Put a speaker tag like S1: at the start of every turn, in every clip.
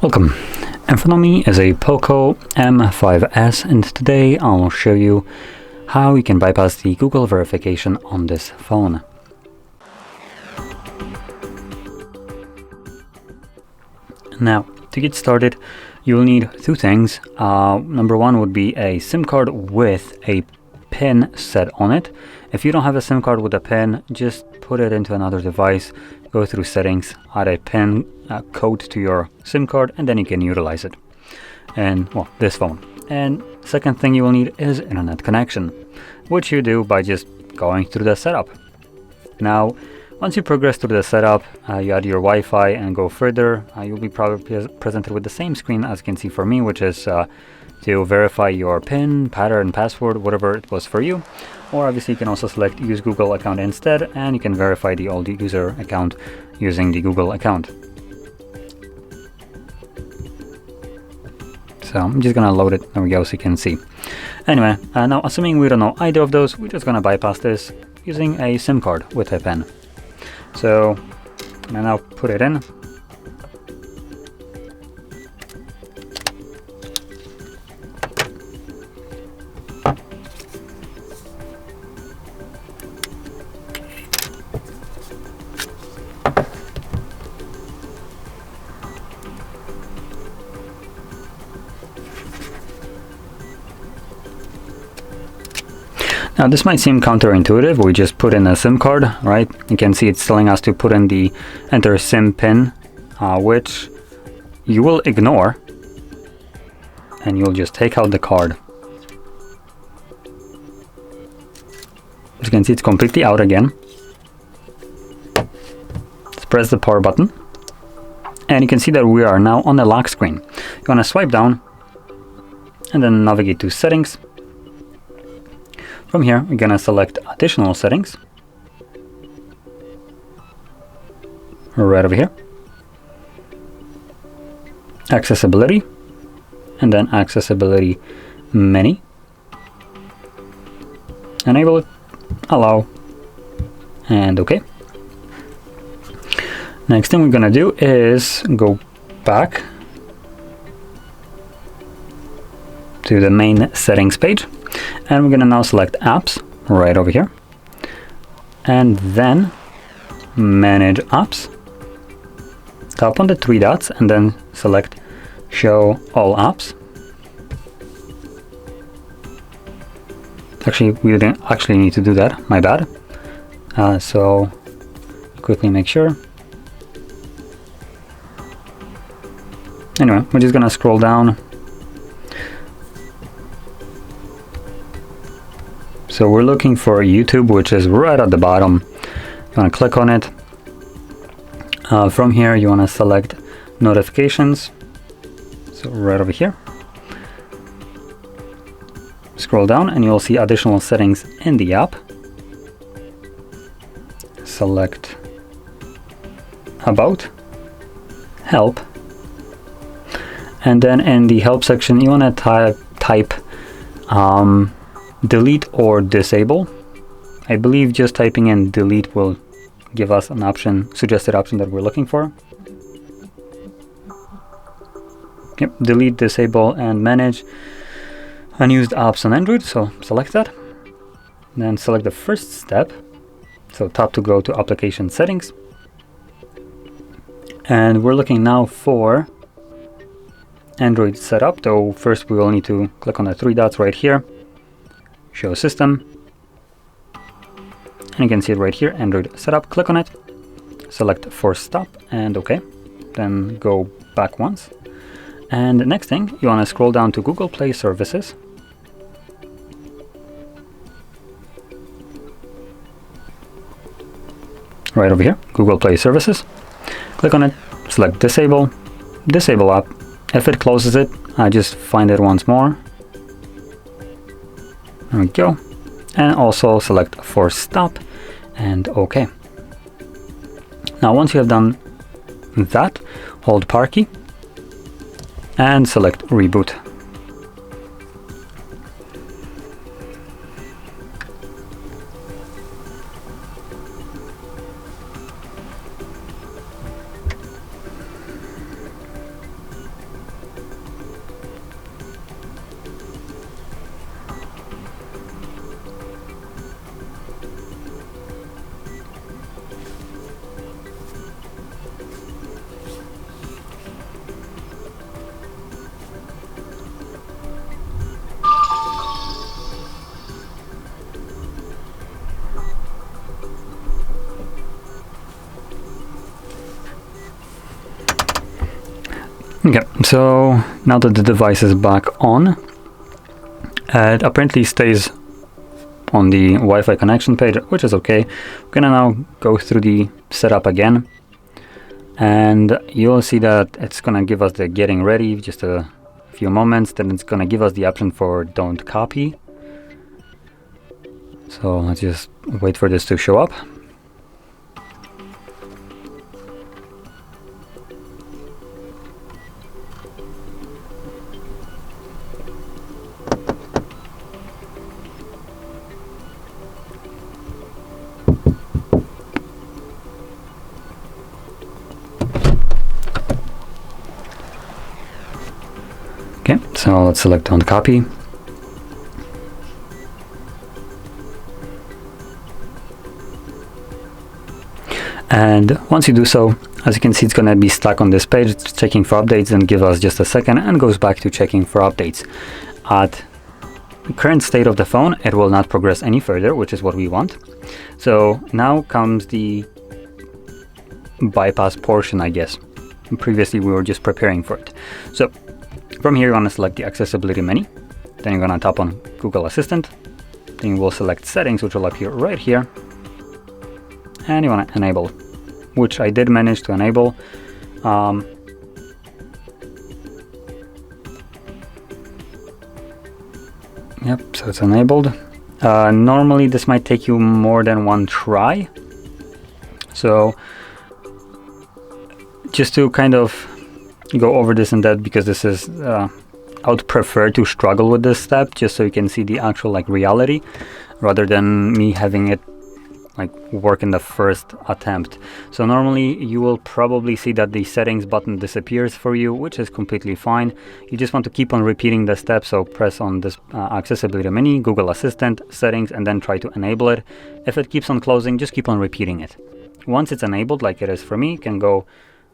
S1: Welcome. In front of me is a POCO M5s, and today I'll show you how you can bypass the Google verification on this phone. Now, to get started, you'll need two things. Number one would be a SIM card with a PIN set on it. If you don't have a SIM card with a PIN, just put it into another device, go through settings, add a PIN code to your SIM card, and then you can utilize it. And well, this phone. And second thing you will need is internet connection, which you do by just going through the setup. Now, once you progress through the setup, you add your Wi-Fi and go further, you'll be probably presented with the same screen as you can see for me, which is to verify your PIN, pattern, password, whatever it was for you. Or obviously you can also select use Google account instead, and you can verify the old user account using the Google account. So I'm just gonna load it, there we go, so you can see. Anyway, now assuming we don't know either of those, we're just gonna bypass this using a SIM card with a PIN. So I'm gonna now put it in. Now this might seem counterintuitive, we just put in a SIM card, right? You can see it's telling us to put in the enter SIM PIN, which you will ignore, and you'll just take out the card. As you can see, it's completely out again. Let's press the power button, and you can see that we are now on the lock screen. You want to swipe down, and then navigate to settings. From here, we're gonna select additional settings, right over here, accessibility, and then accessibility menu, enable it, allow, and OK. Next thing we're gonna do is go back to the main settings page. And we're gonna now select apps right over here, and then manage apps. Tap on the three dots and then select show all apps. Actually, we didn't actually need to do that, my bad. So quickly make sure. Anyway, we're just gonna scroll down. So we're looking for YouTube, which is right at the bottom. You want to click on it. From here, you want to select notifications. So right over here. Scroll down and you'll see additional settings in the app. Select About, Help. And then in the Help section, you want to type delete or disable. I believe just typing in delete will give us an option, suggested option that we're looking for. Yep, delete, disable, and manage unused apps on Android. So select that. Then select the first step. So tap to go to application settings. And we're looking now for Android setup, though first we will need to click on the three dots right here. Show system, and you can see it right here, Android setup. Click on it, select force stop, and OK. Then go back once. And the next thing, you want to scroll down to Google Play Services. Right over here, Google Play Services. Click on it, select disable, disable app. If it closes it, I just find it once more. There we go. And also select force stop and OK. Now once you have done that, hold power key and select reboot. Okay, so now that the device is back on, it apparently stays on the Wi-Fi connection page, which is okay. We're gonna now go through the setup again, and you'll see that it's gonna give us the getting ready, just a few moments, then it's gonna give us the option for don't copy. So let's just wait for this to show up. Okay, so let's select don't copy. And once you do so, as you can see, it's going to be stuck on this page. It's checking for updates, and give us just a second and goes back to checking for updates. At the current state of the phone, it will not progress any further, which is what we want. So now comes the bypass portion, I guess. Previously, we were just preparing for it. So from here, you want to select the accessibility menu. Then you're going to tap on Google Assistant. Then you will select settings, which will appear right here. And you want to enable, which I did manage to enable. Yep, so it's enabled. Normally this might take you more than one try. So just to kind of go over this and that, because this is, I would prefer to struggle with this step just so you can see the actual like reality, rather than me having it like work in the first attempt. So normally you will probably see that the settings button disappears for you, which is completely fine. You just want to keep on repeating the steps. So press on this accessibility menu, Google Assistant, settings, and then try to enable it. If it keeps on closing, just keep on repeating it. Once it's enabled, like it is for me, you can go,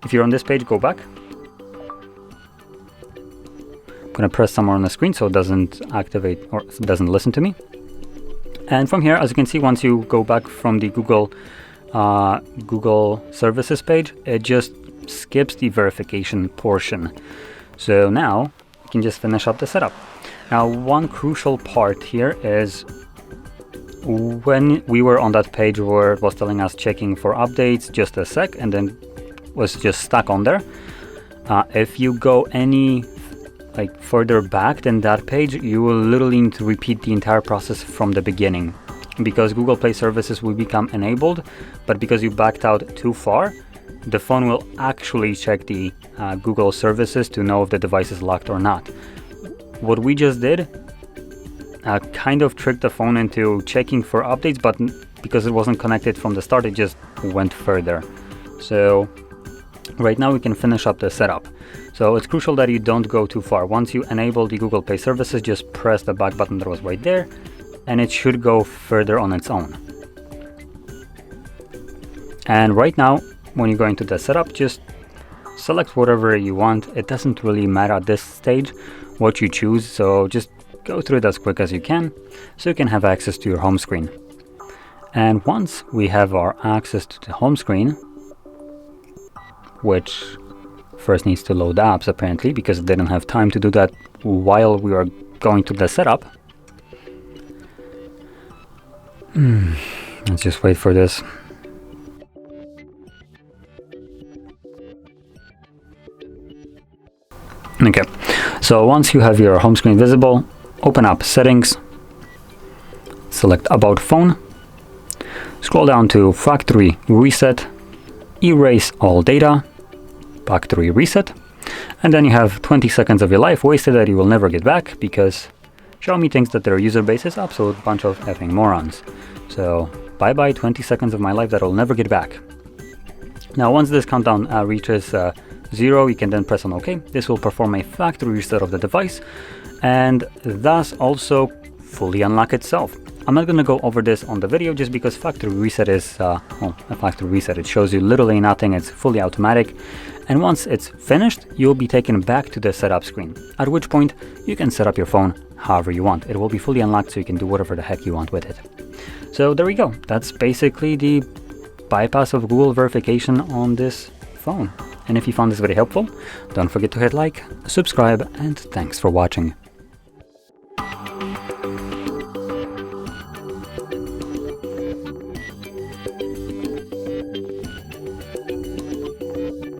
S1: if you're on this page, go back. I'm gonna press somewhere on the screen so it doesn't activate or it doesn't listen to me. And from here, as you can see, once you go back from the Google services page, it just skips the verification portion. So now you can just finish up the setup. Now, one crucial part here is when we were on that page where it was telling us checking for updates, just a sec, and then was just stuck on there. If you go any like further back than that page, you will literally need to repeat the entire process from the beginning, because Google Play services will become enabled, but because you backed out too far, the phone will actually check the Google services to know if the device is locked or not. What we just did kind of tricked the phone into checking for updates, but because it wasn't connected from the start, it just went further. So right now we can finish up the setup. So it's crucial that you don't go too far. Once you enable the Google Play services, just press the back button that was right there, and it should go further on its own. And right now, when you go into the setup, just select whatever you want. It doesn't really matter at this stage what you choose, so just go through it as quick as you can so you can have access to your home screen. And once we have our access to the home screen, which first needs to load apps apparently, because it didn't have time to do that while we were going to the setup. Let's just wait for this. Okay, so once you have your home screen visible, open up Settings, select About Phone, scroll down to Factory Reset, erase all data, Factory Reset, and then you have 20 seconds of your life wasted that you will never get back, because Xiaomi thinks that their user base is absolute bunch of effing morons. So bye bye 20 seconds of my life that I'll never get back. Now once this countdown reaches 0, you can then press on OK. This will perform a factory reset of the device and thus also fully unlock itself. I'm not going to go over this on the video just because factory reset is a factory reset. It shows you literally nothing. It's fully automatic, and once it's finished, you'll be taken back to the setup screen, at which point you can set up your phone however you want. It will be fully unlocked so you can do whatever the heck you want with it. So there we go. That's basically the bypass of Google verification on this phone. And if you found this video helpful, don't forget to hit like, subscribe, and thanks for watching.